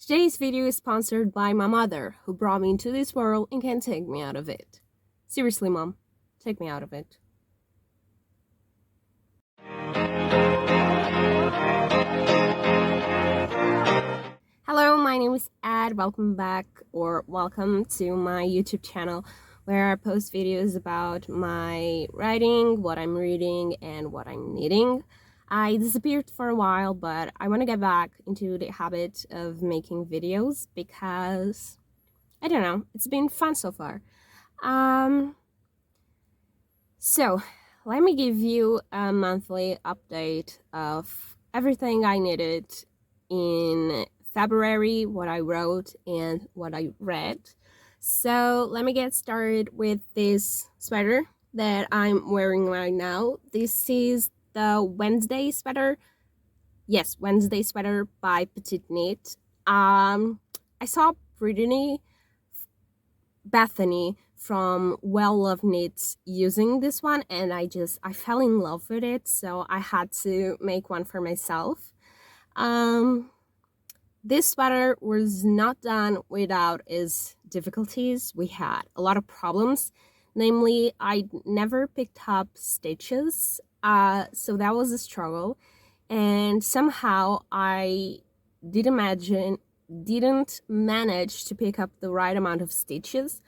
Today's video is sponsored by my mother, who brought me into this world and can't take me out of it. Seriously, Mom, take me out of it. Hello, my name is Ad. Welcome back, or welcome to my YouTube channel, where I post videos about my writing, what I'm reading, and what I'm knitting. I disappeared for a while, but I want to get back into the habit of making videos because, I don't know, it's been fun so far. So let me give you a monthly update of everything I knitted in February, what I wrote, and what I read. So let me get started with this sweater that I'm wearing right now. This is the Wednesday sweater. Yes, Wednesday sweater by Petite Knit. I saw Bethany from Well Love Knits using this one, and I fell in love with it, so I had to make one for myself. This sweater was not done without its difficulties. We had a lot of problems. Namely, I never picked up stitches, so that was a struggle. And somehow I didn't manage to pick up the right amount of stitches,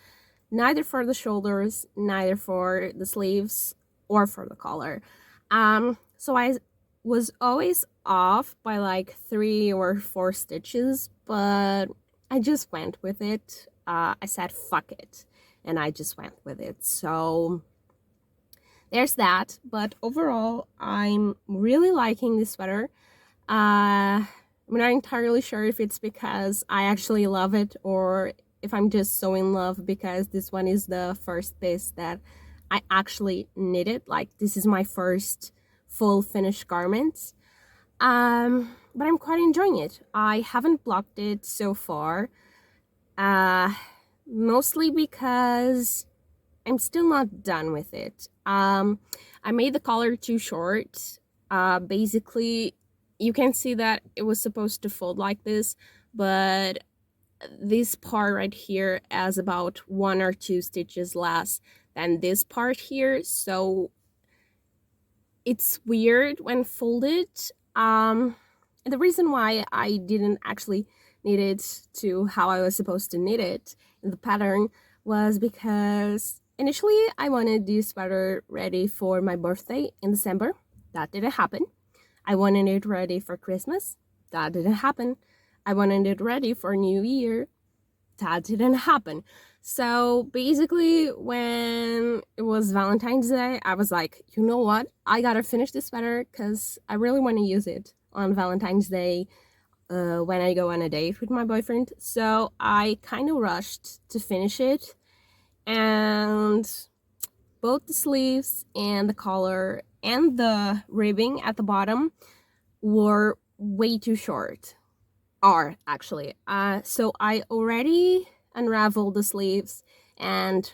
neither for the shoulders, neither for the sleeves, or for the collar. So I was always off by like 3 or 4 stitches, but I just went with it. I said fuck it, and I just went with it. So there's that. But overall, I'm really liking this sweater. I'm not entirely sure if it's because I actually love it or if I'm just so in love because this one is the first piece that I actually knitted. Like, this is my first full finished garment. But I'm quite enjoying it. I haven't blocked it so far, mostly because I'm still not done with it. I made the collar too short. Basically, you can see that it was supposed to fold like this, but this part right here has about 1 or 2 stitches less than this part here, so it's weird when folded. The reason why I didn't actually knit it to how I was supposed to knit it in the pattern was because initially I wanted this sweater ready for my birthday in December. That didn't happen. I wanted it ready for Christmas. That didn't happen. I wanted it ready for New Year. That didn't happen. So basically, when it was Valentine's Day, I was like, you know what? I gotta finish this sweater because I really want to use it on Valentine's Day when I go on a date with my boyfriend. So I kind of rushed to finish it, and both the sleeves and the collar and the ribbing at the bottom were way too short. Are actually. So I already unraveled the sleeves and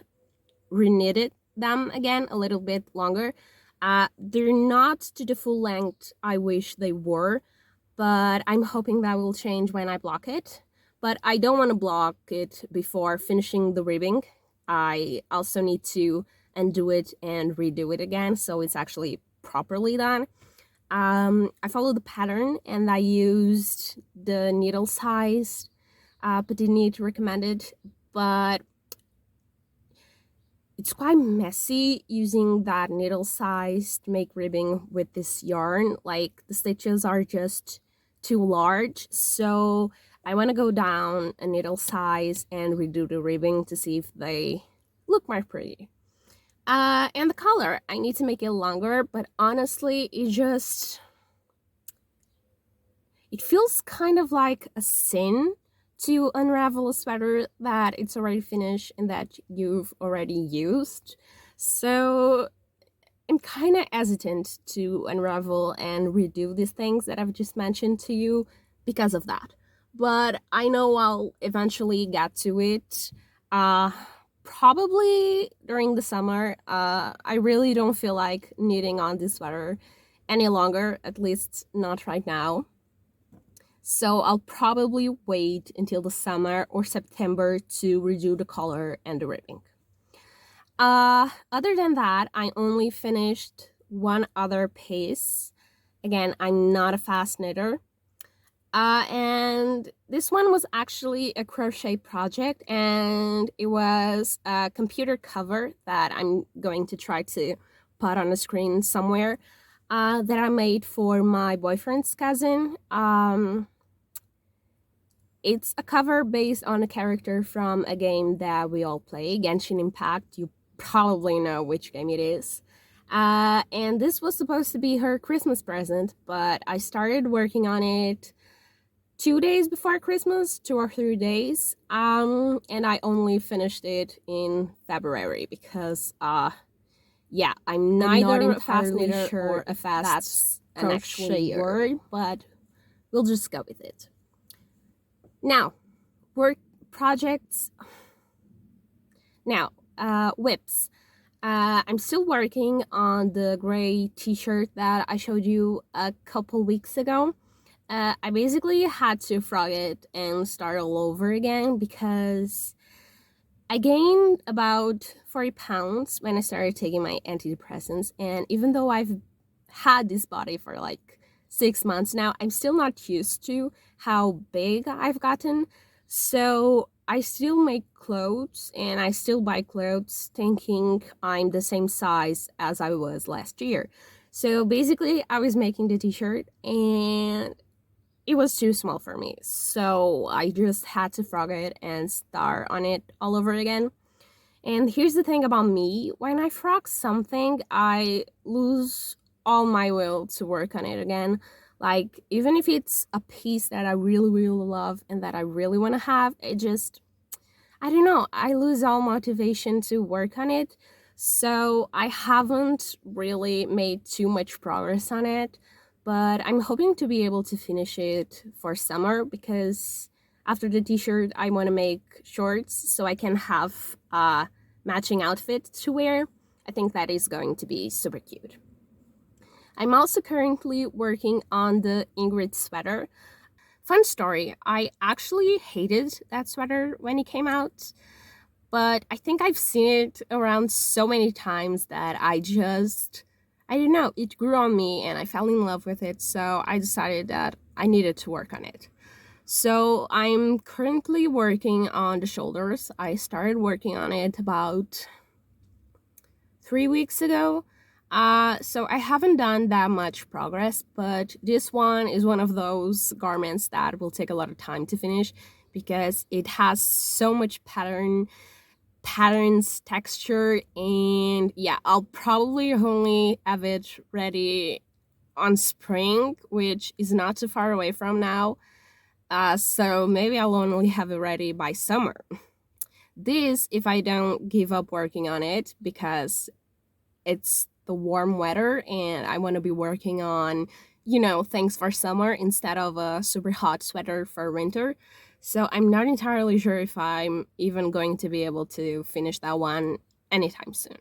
reknitted them again a little bit longer. They're not to the full length I wish they were, but I'm hoping that will change when I block it. But I don't want to block it before finishing the ribbing. I also need to undo it and redo it again so it's actually properly done. I followed the pattern and I used the needle size Petite Knit recommended, but it's quite messy using that needle size to make ribbing with this yarn. Like, the stitches are just too large, so I want to go down a needle size and redo the ribbing to see if they look more pretty. And the collar, I need to make it longer, but honestly, it feels kind of like a sin to unravel a sweater that it's already finished and that you've already used. So I'm kind of hesitant to unravel and redo these things that I've just mentioned to you because of that. But I know I'll eventually get to it. Probably during the summer. I really don't feel like knitting on this sweater any longer, at least not right now. So I'll probably wait until the summer or September to redo the color and the ribbing. Other than that, I only finished one other piece. Again, I'm not a fast knitter. And this one was actually a crochet project, and it was a computer cover that I'm going to try to put on the screen somewhere, that I made for my boyfriend's cousin. It's a cover based on a character from a game that we all play, Genshin Impact. You probably know which game it is. And this was supposed to be her Christmas present, but I started working on it 2 days before Christmas, 2 or 3 days. And I only finished it in February because, yeah, I'm neither a fast knitter or a fast that's an actual word, but we'll just go with it. Now, work projects. Now, whips. I'm still working on the gray t-shirt that I showed you a couple weeks ago. I basically had to frog it and start all over again because I gained about 40 pounds when I started taking my antidepressants, and even though I've had this body for like 6 months now, I'm still not used to how big I've gotten. So I still make clothes and I still buy clothes thinking I'm the same size as I was last year. So basically, I was making the t-shirt and it was too small for me. So I just had to frog it and start on it all over again. And here's the thing about me, when I frog something, I lose all my will to work on it again. Like, even if it's a piece that I really, really love and that I really want to have, it just, I don't know, I lose all motivation to work on it. So I haven't really made too much progress on it, but I'm hoping to be able to finish it for summer because after the t-shirt, I want to make shorts so I can have a matching outfit to wear. I think that is going to be super cute. I'm also currently working on the Ingrid sweater. Fun story, I actually hated that sweater when it came out, but I think I've seen it around so many times that I don't know, it grew on me and I fell in love with it, so I decided that I needed to work on it. So I'm currently working on the shoulders. I started working on it about 3 weeks ago. So I haven't done that much progress, but this one is one of those garments that will take a lot of time to finish because it has so much patterns, texture, and yeah, I'll probably only have it ready on spring, which is not too far away from now. So maybe I'll only have it ready by summer. This if I don't give up working on it because it's the warm weather and I want to be working on, things for summer instead of a super hot sweater for winter. So I'm not entirely sure if I'm even going to be able to finish that one anytime soon.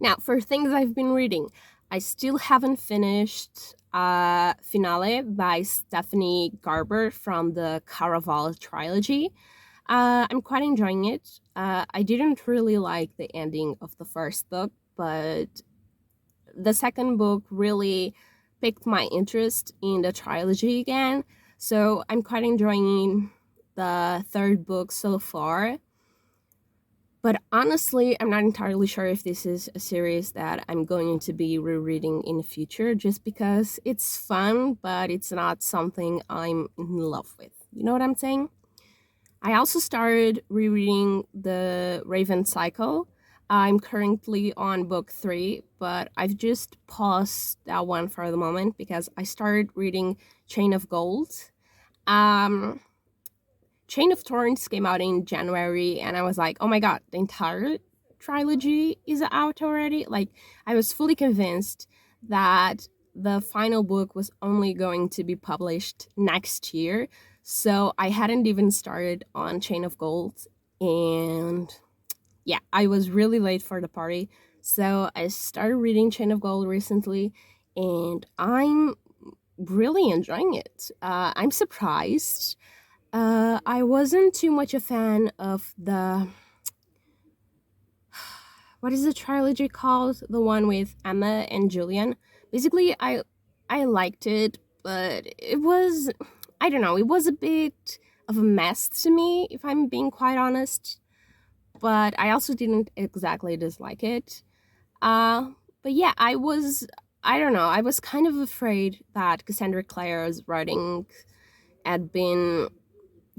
Now, for things I've been reading, I still haven't finished Finale by Stephanie Garber from the Caraval trilogy. I'm quite enjoying it. I didn't really like the ending of the first book, but the second book really piqued my interest in the trilogy again. So I'm quite enjoying the third book so far. But honestly, I'm not entirely sure if this is a series that I'm going to be rereading in the future just because it's fun, but it's not something I'm in love with. You know what I'm saying? I also started rereading The Raven Cycle. I'm currently on book 3, but I've just paused that one for the moment because I started reading Chain of Gold. Chain of Thorns came out in January, and I was like, oh my god, the entire trilogy is out already? Like, I was fully convinced that the final book was only going to be published next year, so I hadn't even started on Chain of Gold, and yeah, I was really late for the party. So I started reading Chain of Gold recently, and I'm really enjoying it. I'm surprised. I wasn't too much a fan of the, what is the trilogy called? The one with Emma and Julian. Basically, I liked it, but it was, I don't know, it was a bit of a mess to me, if I'm being quite honest. But I also didn't exactly dislike it. Uh, but yeah, I don't know, I was kind of afraid that Cassandra Clare's writing had been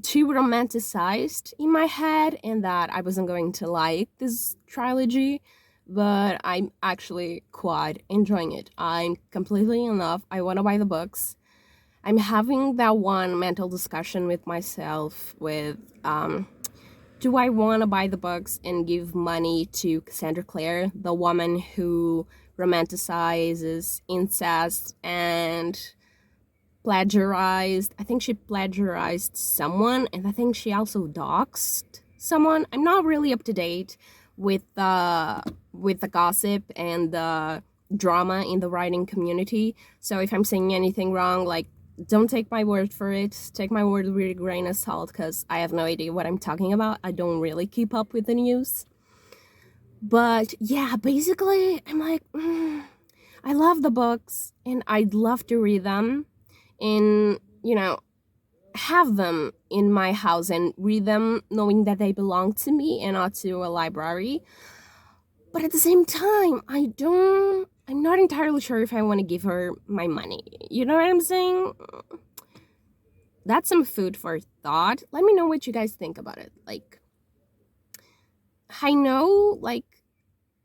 too romanticized in my head and that I wasn't going to like this trilogy, but I'm actually quite enjoying it. I'm completely in love. I want to buy the books. I'm having that one mental discussion with myself with do I want to buy the books and give money to Cassandra Clare, the woman who romanticizes incest and plagiarized. I think she plagiarized someone, and I think she also doxed someone. I'm not really up to date with the gossip and the drama in the writing community. So if I'm saying anything wrong, like don't take my word for it. Take my word with a grain of salt because I have no idea what I'm talking about. I don't really keep up with the news. But yeah, basically, I'm like, I love the books and I'd love to read them and, have them in my house and read them knowing that they belong to me and not to a library. But at the same time, I'm not entirely sure if I want to give her my money. You know what I'm saying? That's some food for thought. Let me know what you guys think about it. Like, I know, like,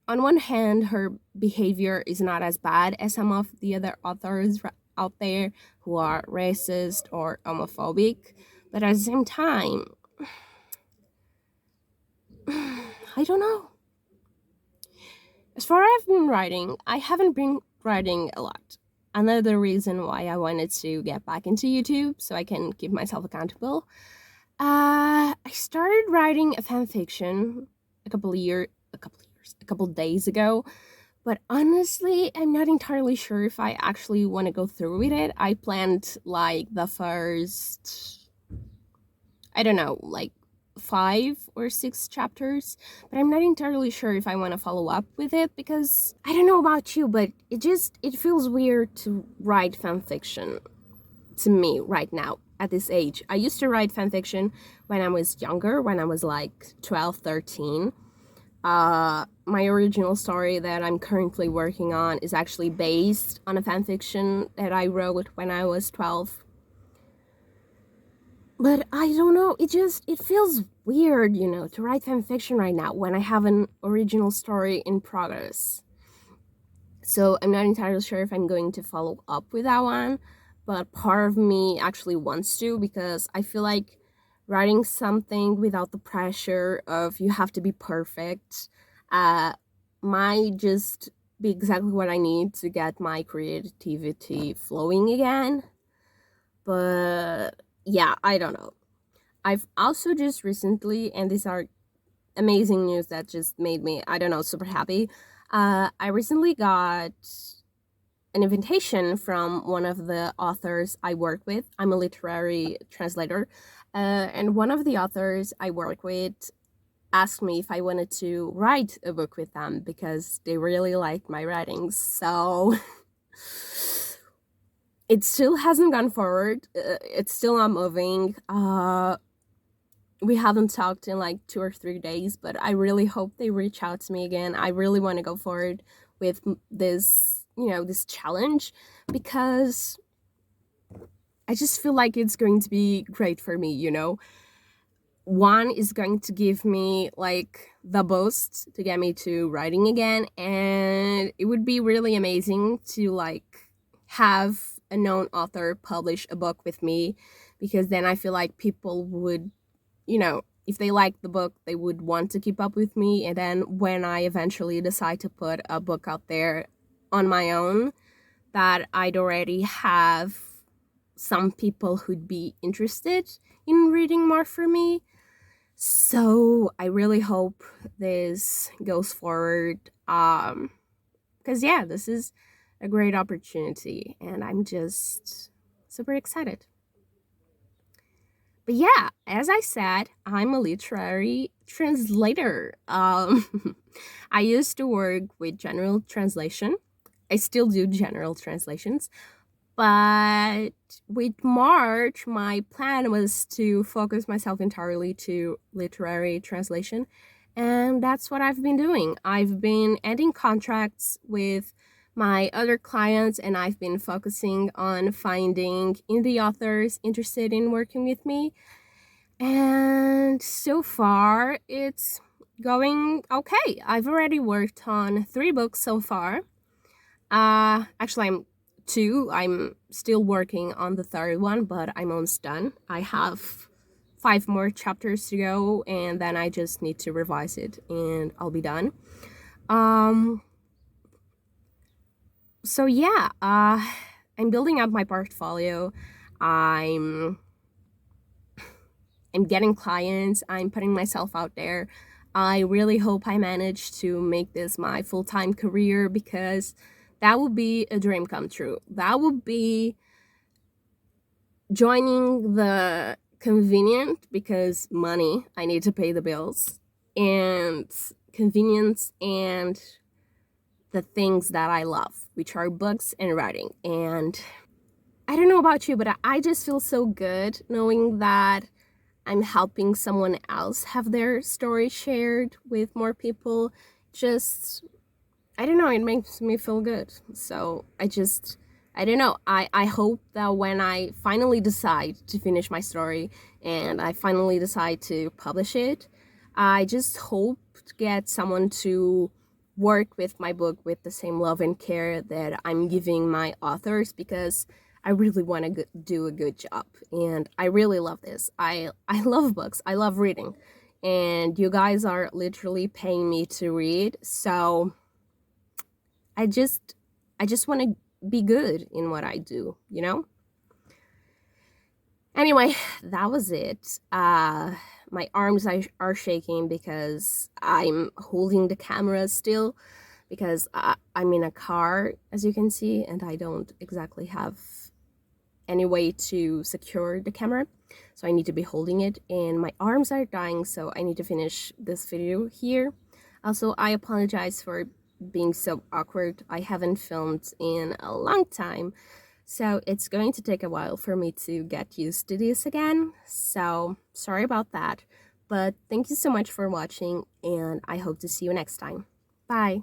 on one hand, her behavior is not as bad as some of the other authors out there who are racist or homophobic, but at the same time, I don't know. As far as I've been writing, I haven't been writing a lot. Another reason why I wanted to get back into YouTube so I can keep myself accountable. I started writing a fan fiction a couple days ago, but honestly, I'm not entirely sure if I actually want to go through with it. I planned like the first, I don't know, like 5 or 6 chapters, but I'm not entirely sure if I want to follow up with it because I don't know about you, but it feels weird to write fan fiction to me right now at this age. I used to write fan fiction when I was younger, when I was like 12, 13. My original story that I'm currently working on is actually based on a fanfiction that I wrote when I was 12. But I don't know, it feels weird, to write fanfiction right now when I have an original story in progress. So I'm not entirely sure if I'm going to follow up with that one, but part of me actually wants to because I feel like writing something without the pressure of you have to be perfect might just be exactly what I need to get my creativity flowing again. But yeah, I don't know. I've also just recently, and these are amazing news that just made me, I don't know, super happy. I recently got an invitation from one of the authors I work with. I'm a literary translator, and one of the authors I work with asked me if I wanted to write a book with them because they really liked my writings. So it still hasn't gone forward. It's still not moving. We haven't talked in like 2 or 3 days, but I really hope they reach out to me again. I really want to go forward with this, this challenge because I just feel like it's going to be great for me. One is going to give me like the boost to get me to writing again, and it would be really amazing to like have a known author publish a book with me because then I feel like people would, if they like the book, they would want to keep up with me. And then when I eventually decide to put a book out there on my own, that I'd already have some people who'd be interested in reading more for me. So I really hope this goes forward. Because yeah, this is a great opportunity, and I'm just super excited. But yeah, as I said, I'm a literary translator. I used to work with general translation. I still do general translations, but with March, my plan was to focus myself entirely to literary translation, and that's what I've been doing. I've been ending contracts with my other clients, and I've been focusing on finding indie authors interested in working with me. And so far, it's going okay. I've already worked on 3 books so far. Actually, I'm two. I'm still working on the third one, but I'm almost done. I have 5 more chapters to go, and then I just need to revise it, and I'll be done. Um. So yeah. I'm building up my portfolio. I'm I'm getting clients. I'm putting myself out there. I really hope I manage to make this my full-time career, because that would be a dream come true. That would be joining the convenient, because money, I need to pay the bills, and convenience, and the things that I love, which are books and writing. And I don't know about you, but I just feel so good knowing that I'm helping someone else have their story shared with more people. Just, I don't know, it makes me feel good. So I don't know. I hope that when I finally decide to finish my story and I finally decide to publish it, I just hope to get someone to work with my book with the same love and care that I'm giving my authors, because I really want to do a good job, and I really love this. I love books. I love reading, and you guys are literally paying me to read. So I just want to be good in what I do, you know? Anyway, that was it. My arms are shaking because I'm holding the camera still, because I'm in a car, as you can see, and I don't exactly have any way to secure the camera, so I need to be holding it, and my arms are dying, so I need to finish this video here. Also, I apologize for being so awkward. I haven't filmed in a long time, so it's going to take a while for me to get used to this again, so sorry about that. But thank you so much for watching, and I hope to see you next time. Bye!